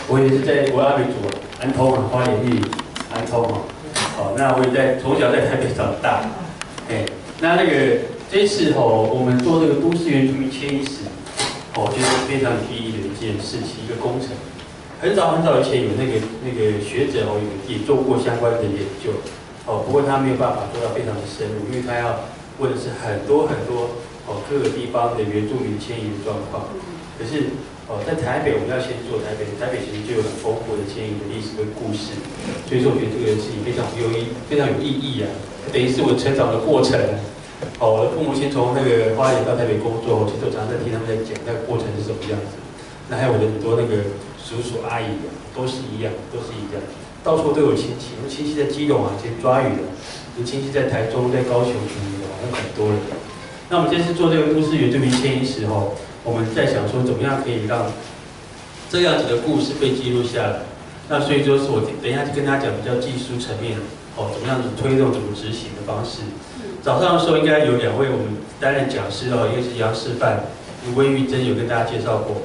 我也是在阿美族安通啊，花莲玉安通哦。好，那我也从小在台北长大。那这一次我们做这个都市原住民迁移史，我觉得是非常有意义的一件事情，一个工程。很早以前有那个学者也做过相关的研究，不过他没有办法做到非常的深入，因为他要问的是很多各个地方的原住民迁移的状况。可是在台北我们要先做台北其实就有很丰富的迁移的历史跟故事，所以说我觉得这个事情非常有意义啊，等于是我成长的过程。我的父母亲从花莲到台北工作，其实我常常在听他们在讲那个过程是什么样子。那还有我的很多叔叔阿姨都是一样，到处都有亲戚，我亲戚在基隆啊，在抓鱼的，有亲戚在台中、在高雄处理的，那很多人。那我们这次做这个都市原住民迁移时我们在想说怎么样可以让这样子的故事被记录下来。那所以说是我等一下就跟大家讲比较技术层面怎么样子推动、怎么执行的方式。早上的时候应该有2位我们担任讲师一个是杨世范，温玉珍有跟大家介绍过，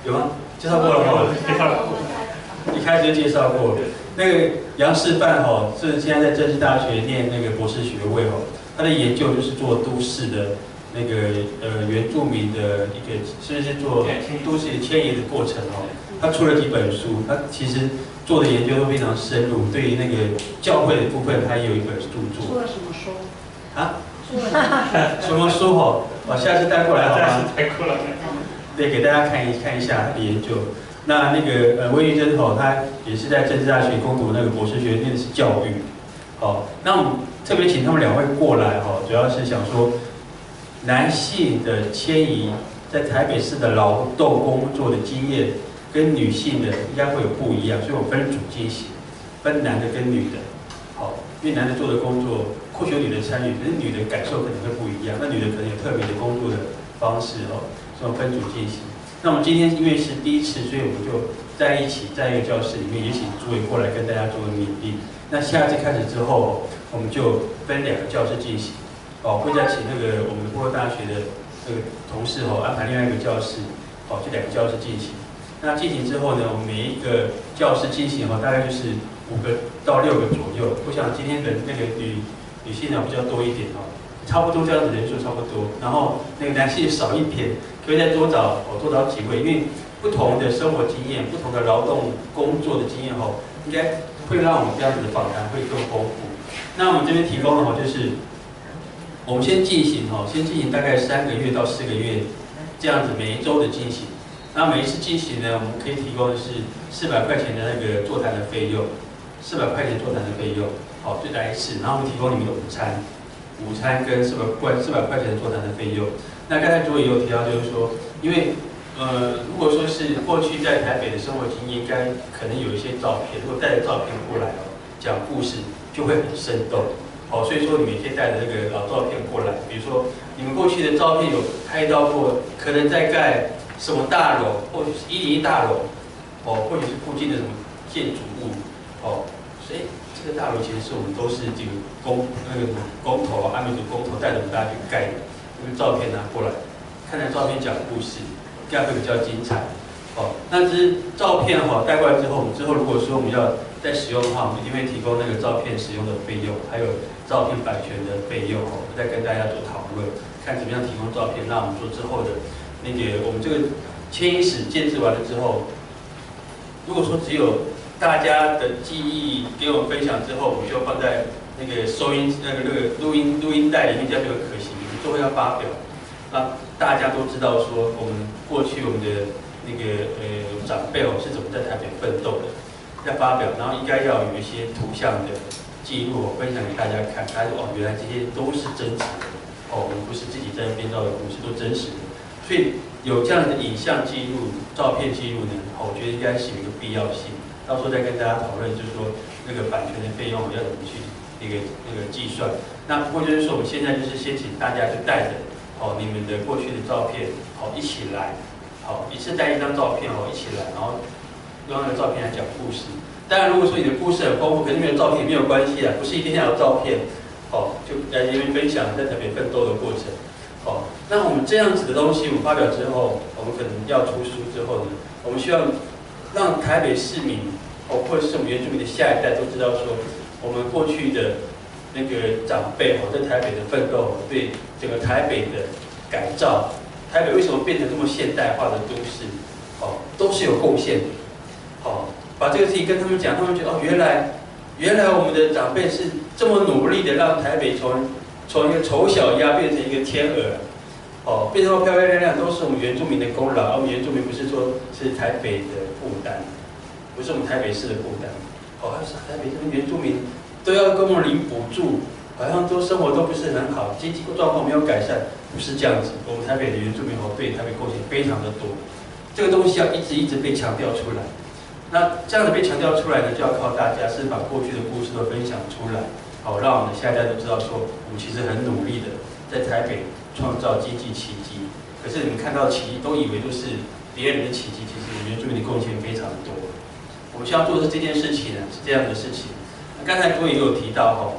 有吗？介绍过了一开始就介绍过。那个杨世范是现在在政治大学念博士学位他的研究就是做都市的原住民的甚至是做都市的迁移的过程他出了几本书，他其实做的研究都非常深入。对于教会的部分，他也有一本著作。出了什么书？什么书我下次带过来好吗？下次带过来。对，给大家看一下他的研究。那温玉珍他也是在政治大学攻读博士学位，念的是教育。那我们特别请他们2位过来主要是想说，男性的迁移在台北市的劳动工作的经验，跟女性的应该会有不一样，所以我分组进行，分男的跟女的。因为男的做的工作或许有女的参与，可是女的感受可能会不一样。那女的可能有特别的工作的方式所以分组进行。那我们今天因为是第一次，所以我们就在一起，在一个教室里面，也请诸位过来跟大家做个勉励。那下次开始之后，我们就分2个教室进行。会再请我们波尔大学的同事安排另外一个教室，这2个教室进行。那进行之后呢，我们每一个教室进行大概就是5个到6个左右。我想今天的女性比较多一点差不多这样子人数差不多。然后男性少一点，可以再多找几位，因为不同的生活经验、不同的劳动工作的经验应该会让我们这样子的访谈会更丰富。那我们这边提供的就是我们先进行大概3个月到4个月这样子每一周的进行。那每一次进行呢，我们可以提供的是400块钱的座谈的费用，400块钱座谈的费用，就来一次。然后我们提供你们的午餐跟400块钱的座谈的费用。那刚才主委也有提到，就是说，因为如果说是过去在台北的生活经验，应该可能有一些照片，如果带着照片过来讲故事就会很生动。所以说你们也可以带着老照片过来，比如说你们过去的照片有拍到过，可能在盖什么大楼，或许是101大楼，或许是附近的什么建筑物，所以这个大楼其实是我们都是公头阿美族公头带着我们大家去盖的。照片拿过来，看着照片讲故事，这样会比较精彩。那这是照片带过来之后，如果说我们要再使用的话，我们一定会提供照片使用的费用，还有照片版权的费用我再跟大家做讨论，看怎么样提供照片，让我们做之后的我们这个迁移史建制完了之后，如果说只有大家的记忆给我们分享之后，我们就放在收音录音带里面，这样就很可惜。最后要发表，大家都知道说我们过去我们的长辈是怎么在台北奋斗的，要发表，然后应该要有一些图像的记录分享给大家看，原来这些都是真实的我们不是自己在那编造的故事，都真实的。所以有这样的影像记录、照片记录呢，我觉得应该是有一个必要性。到时候再跟大家讨论，就是说版权的费用要怎么去计算。那不过就是说，我们现在就是先请大家就带着你们的过去的照片一起来，一次带1张照片一起来，然后用照片来讲故事。当然，如果说你的故事很丰富，可是没有照片也没有关系不是一定要有照片，就来这边分享在特别奋斗的过程。那我们这样子的东西，我们发表之后，我们可能要出书之后呢，我们需要让台北市民或者是我们原住民的下一代都知道说，我们过去的那个长辈在台北的奋斗，对整个台北的改造，台北为什么变成这么现代化的都市，都是有贡献的。把这个事情跟他们讲，他们觉得原来我们的长辈是这么努力的让台北从一个丑小鸭变成一个天鹅，变成漂漂亮亮，都是我们原住民的功劳。我们原住民不是说是台北的负担，不是我们台北市的负担。台北这边原住民都要跟我们领补助，好像生活都不是很好，经济状况没有改善，不是这样子。我们台北的原住民对台北贡献非常的多，这个东西要一直被强调出来。那这样子被强调出来呢，就要靠大家是把过去的故事都分享出来，让我们的下一代都知道说，我们其实很努力的在台北创造经济奇迹。可是你们看到奇迹，都以为都是别人的奇迹，其实原住民的贡献非常多。我们需要做的是这件事情呢，是这样的事情。刚才各位也有提到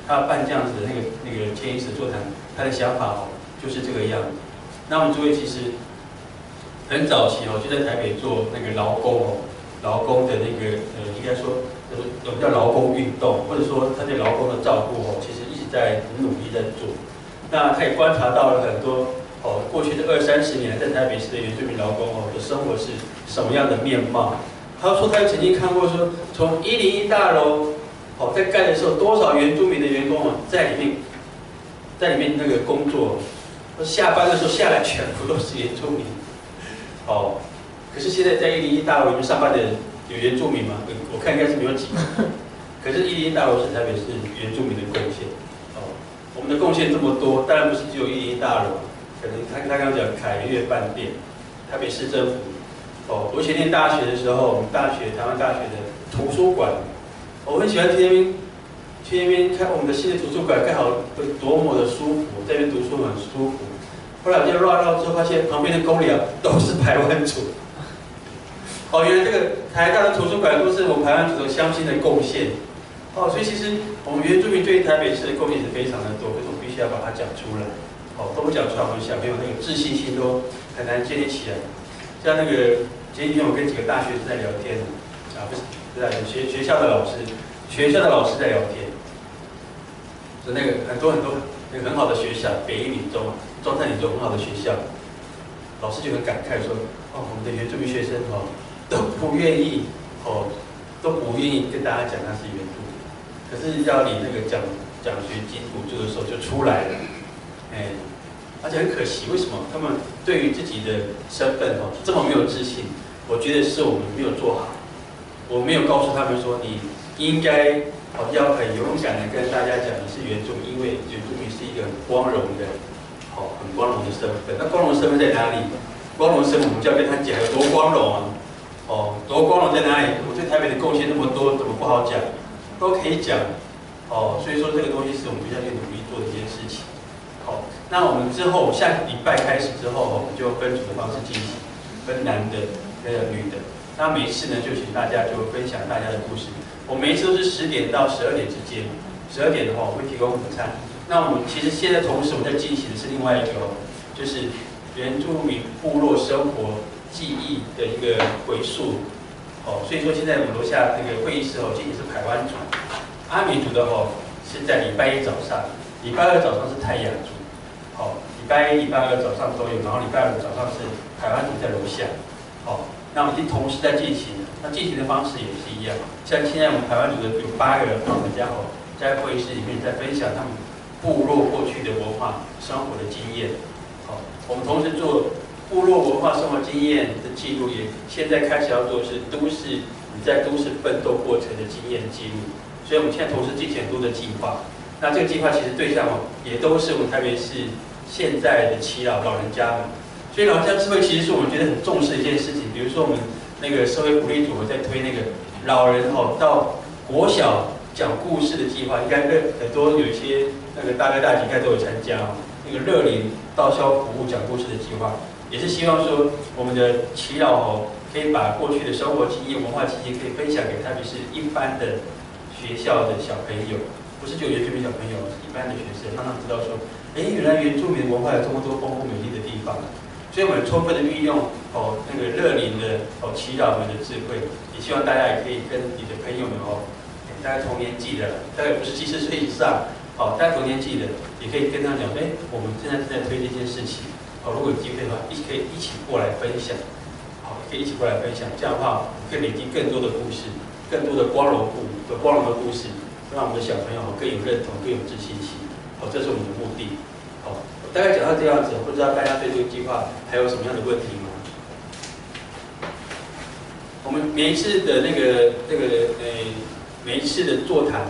他办这样子的那个迁移史座谈，他的想法就是这个样子。那我们诸位其实很早期就在台北做那个劳工的那个应该说我们叫劳工运动，或者说他对劳工的照顾其实一直在很努力在做。那他也观察到了很多过去的20-30年在台北市的原住民劳工的生活是什么样的面貌。他说他曾经看过说，从101大楼在盖的时候，多少原住民的员工在里面那个工作，下班的时候下来全部都是原住民。可是现在在101大楼里面上班的人有原住民吗？我看应该是没有几个。可是101大楼是台北市原住民的贡献。我们的贡献这么多，当然不是只有101大楼，可能他刚刚讲凯悦饭店，台北市政府。我以前念大学的时候，我们台湾大学的图书馆，我很喜欢去那边看我们的新的图书馆盖好多么的舒服，在那边读书很舒服。后来我就绕之后发现旁边的公寮都是排湾族。原来这个台大的图书馆都是我们排湾族的乡亲的贡献。所以其实我们原住民对台北市的贡献是非常的多，可是我们必须要把它讲出来。都不讲出来，我们小朋友那个自信心都很难建立起来。像那个前几天我跟几个大学生在聊天，不是学校的老师在聊天，就那个很多那个很好的学校，北一女中、中山女中很好的学校，老师就很感慨说，我们的原住民学生都不愿意跟大家讲他是原住民，可是要领那个奖学金补助的时候就出来了，而且很可惜，为什么他们对于自己的身份这么没有自信？我觉得是我们没有做好，我没有告诉他们说你应该要很勇敢的跟大家讲你是原住民，因为原住民是一个很光荣的身份。那光荣的身份在哪里？光荣的身份我们就要跟他讲有多光荣啊！多光荣在哪里？我对台北的贡献那么多，怎么不好讲？都可以讲。所以说这个东西是我们必须要去努力做的一件事情。那我们之后下礼拜开始之后，我们就分组的方式进行，分男的跟女的。那每一次呢，就请大家就分享大家的故事。我每一次都是10点到12点之间。12点的话，我会提供午餐。那我们其实现在同时我们在进行的是另外一个，就是原住民部落生活记忆的一个回溯。所以说现在我们楼下那个会议室进行是排湾族，阿美族的是在礼拜1早上，礼拜2早上是泰雅族。礼拜1、礼拜2早上都有，然后礼拜5早上是排湾族在楼下。那我们已经同时在进行，那进行的方式也是一样。像现在我们排湾族的有8个老人家在会议室里面在分享他们部落过去的文化生活的经验。我们同时做部落文化生活经验的记录，也现在开始要做的是你在都市奋斗过程的经验记录。所以我们现在同时进行很多的计划。那这个计划其实对象也都是我们台北市现在的耆老人家们，所以老人家智慧其实是我们觉得很重视的一件事情。比如说我们那个社会福利组在推那个老人到国小讲故事的计划，应该很多有一些那个大哥大姐应该都有参加那个乐龄到校服务讲故事的计划，也是希望说我们的耆老可以把过去的生活经验、文化经验可以分享给台北市一般的学校的小朋友。不是只有原住民小朋友，一般的学生让他们知道说，原来原住民文化有这么多丰富美丽的地方。所以我们充分的运用那个乐龄的祈祷们的智慧，也希望大家也可以跟你的朋友们大概同年纪的，大概不是70岁以上，大概同年纪的，也可以跟他讲，我们现在正在推这件事情，如果有机会的话，可以一起过来分享，可以一起过来分享，这样的话，可以累积更多的故事，更多的光荣的故事，让我们的小朋友更有认同，更有自信心，这是我们的目的，大概讲到这样子，不知道大家对这个计划还有什么样的问题吗？我们每一次的每一次的座谈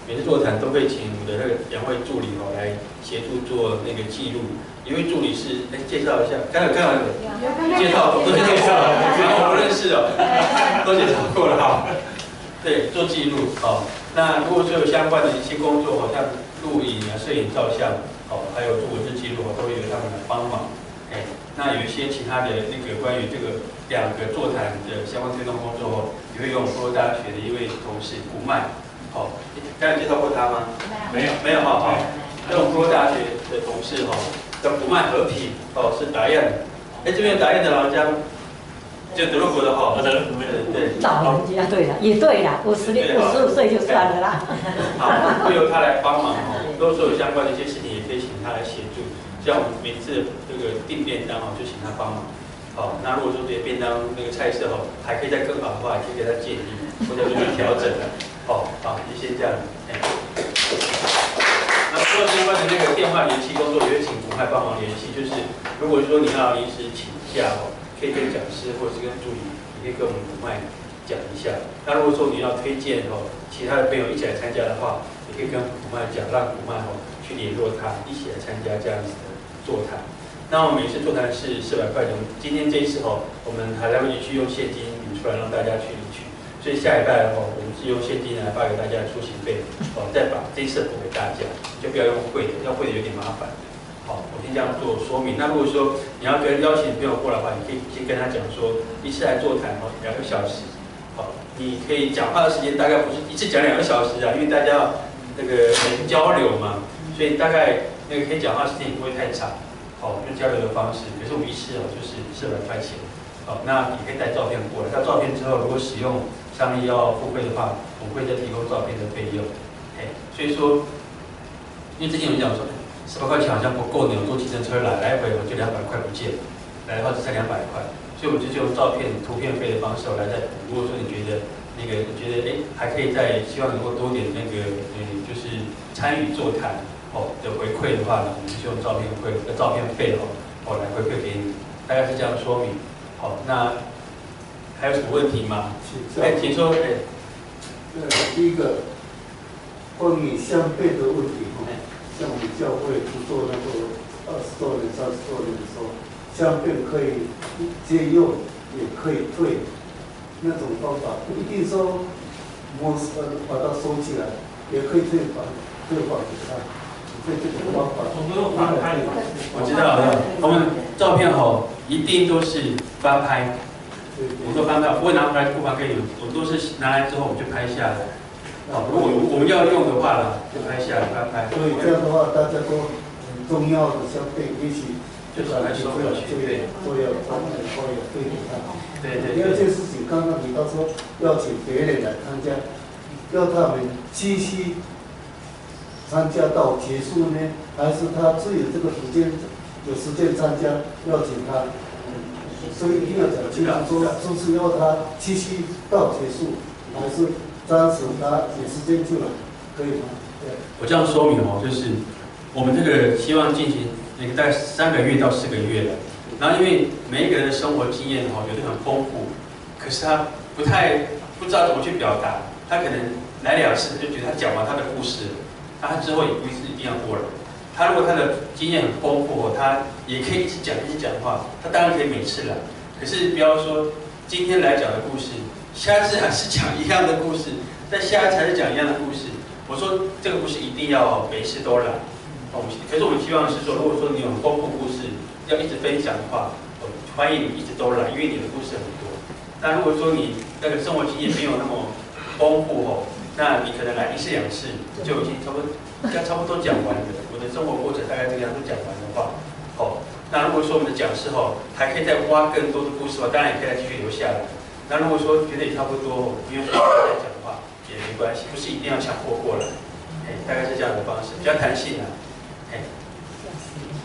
每次座谈都会请我们的那个2位助理来协助做那个记录。一位助理是介绍一下，刚好介绍都介绍了，我不认识都介绍过了对，做记录那如果说有相关的一些工作像录影啊、摄影、照相还有做文字记录都会由他们来帮忙。那有一些其他的那个关于这个2个座谈的相关推动工作也会用普罗大学的一位同事古麦，刚才介绍过他吗？没有那我们普罗大学的同事叫古麦和平是打样的，这边有打样的老人家吗？就德洛国的对，老人家对了，也对啦，55岁就算了啦。会由他来帮忙如果说有相关的一些事情，也可以请他来协助。像我们每次这个订便当就请他帮忙。那如果说这些便当那个菜色还可以再更好的话，也可以给他建议，或者去调整的。就先这样。那除了相关的那个电话联系工作，也会请古麦帮忙联系。就是如果说你要临时请假可以跟讲师或者是跟助理，也可以跟我们古麦讲一下。那如果说你要推荐其他的朋友一起来参加的话，也可以跟古麦讲，让古麦去联络他，一起来参加这样子的座谈。那我们每次座谈是400块钱，今天这一次我们还来不及去用现金领出来让大家去领取，所以下礼拜我们是用现金来发给大家出行费，再把这一次补给大家，就不要用汇的，要汇的有点麻烦。我先这样做说明。那如果说你要跟邀请朋友过来的话，你可以先跟他讲说，一次来座谈2个小时，你可以讲话的时间大概不是一次讲2个小时因为大家要那个交流嘛，所以大概那个可以讲话的时间也不会太长。就交流的方式，可是我们一次就是400块钱，那你可以带照片过来。带照片之后，如果使用上面要付费的话，我们会再提供照片的费用。所以说，因为之前有人讲说，400块钱好像不够，你有坐计程车来回就200块不见了，来的话只剩200块，所以我们就用照片、图片费的方式来再补。如果说你觉得还可以再希望能够多点那个就是参与座谈。的回馈的话呢，我们就用照片费来回馈给你，大概是这样说明。那还有什么问题吗？请说。第一个关于相背的问题像我们教会不做那个20多年、30多年的时候，相背可以借用，也可以退，那种方法不一定说把它收起来，也可以退还给他。我知道了，我们照片一定都是翻拍，我们都翻拍，不会拿回来不还给你们，我们都是拿来之后我们就拍下来。如果我们要用的话就拍下来翻拍。所以这样的话，大家都很重要的消费，也许就是来收表学费，都要对给他。对。第二件事情，刚刚提到说要请别人来参加，要他们继续参加到结束呢，还是他自己这个有时间参加，要请他，所以一定要讲清楚说，就是要他继续到结束，还是暂时他有时间去了，可以吗？我这样说明就是我们这个希望进行大概3个月到4个月了，然后因为每一个人的生活经验有的很丰富，可是他不知道怎么去表达，他可能来2次就觉得他讲完他的故事了。他之后也不是一定要过来。他如果他的经验很丰富他也可以一直讲话，他当然可以每次来。可是不要说今天来讲的故事，下次还是讲一样的故事，再下一次还是讲一样的故事。我说这个不是一定要每次都来，可是我们希望是说，如果说你有很丰富故事要一直分享的话，欢迎你一直都来，因为你的故事很多。那如果说你那个生活经验没有那么丰富那你可能来1次2次就已经差不多讲完了。我的生活过程大概这个样子讲完的话，那如果说我们的讲师还可以再挖更多的故事的话，当然也可以再继续留下来。那如果说觉得也差不多，不用再讲的话也没关系，不是一定要强迫过来。大概是这样的方式，比较弹性啊。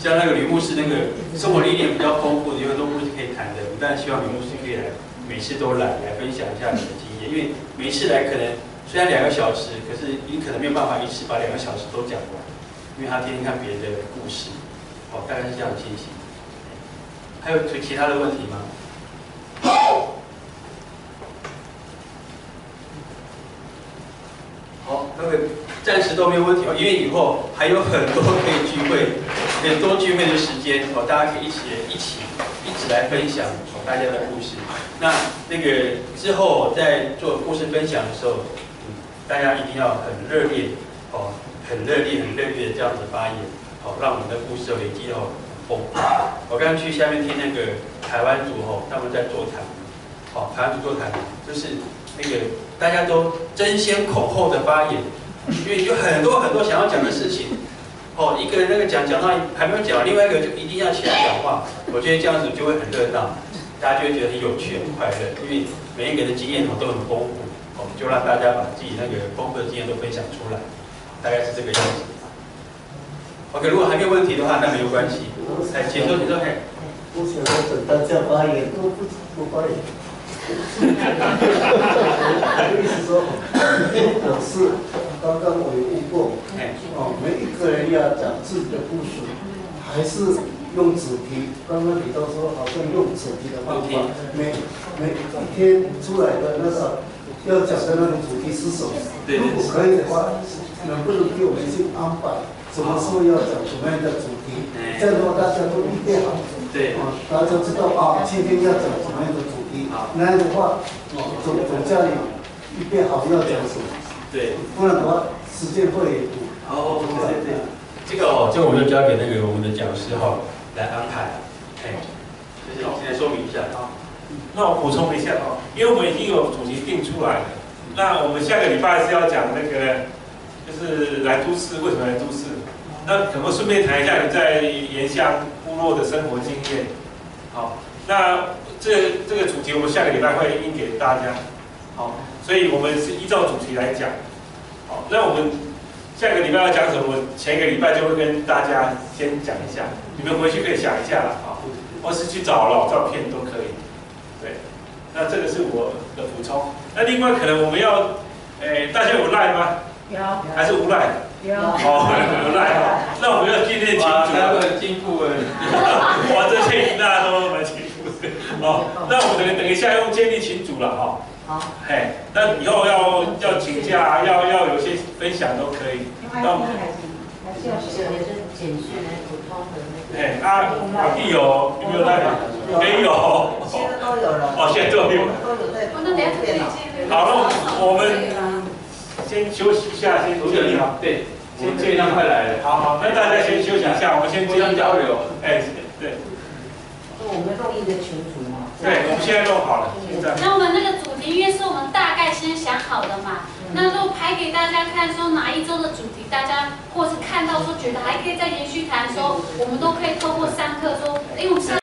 像那个吕牧师那个生活历练比较丰富的，有很多故事可以谈的。我当然希望吕牧师可以来，每次都来分享一下你的经验，因为每一次来可能虽然2个小时，可是你可能没有办法一次把2个小时都讲完，因为他天天看别的故事。大概是这样的情形。还有其他的问题吗？好，那个暂时都没有问题因为以后还有很多可以聚会，很多聚会的时间大家可以一直来分享大家的故事。那个之后在做故事分享的时候，大家一定要很热烈很热烈的这样子发言，让我们的故事累积很丰富。我刚刚去下面听那个台湾族他们在座谈，台湾族座谈就是大家都争先恐后的发言，因为有很多想要讲的事情，一个人讲到还没有讲，另外一个就一定要起来讲话。我觉得这样子就会很热闹，大家就会觉得很有趣、很快乐，因为每一个人的经验都很丰富，就让大家把自己丰富的经验都分享出来，大概是这个样子。OK， 如果还没有问题的话，那没有关系。请说。我想要等大家发言，不发言。我的意思说，如果是刚刚我有问过，每一个人要讲自己的故事，还是用主题？刚刚你都说好像用主题的方法，每一天出来的那个要讲的那个主题是什么？如果可以的话，能不能给我们去安排？什么时候要讲什么样的主题？这样的话大家都预备好，大家知道今天要讲什么样的主题。那样的话，总家里预备好要讲什么？对，不然的话时间会对。这个我们就交给我们的讲师来安排。就是现在说明一下。那我补充一下因为我们已经有主题定出来了，那我们下个礼拜是要讲就是来都市为什么来都市？那可不可以顺便谈一下你在盐乡部落的生活经验？好，那这个主题我们下个礼拜会印给大家。好，所以我们是依照主题来讲。好，那我们下个礼拜要讲什么？我前一个礼拜就会跟大家先讲一下，你们回去可以想一下啦，或是去找老照片都可以。对，那这个是我的补充。那另外可能我们要，大家有赖吗？有。还是无赖？有。有赖那我们要训练清楚。他们很进步哇，这些大家都蛮清楚的。那我们等一下用建立群组了好。那以后要请假，要有些分享都可以。那我们还是要写的是简讯普通的瓦地有没有赖？没有。现在都有了。现在都有。都有在。那等下电脑。好，那我们先休息一下，先休息好。对，先让快来了。好，那大家先休息一下，我们先互相交流。对。我们录音的群组嘛。对，我们现在弄好了。那我们那个主题，因为是我们大概先想好的嘛，那如果排给大家看，说哪一周的主题，大家或是看到说觉得还可以再延续谈，说我们都可以透过上课说，我们上。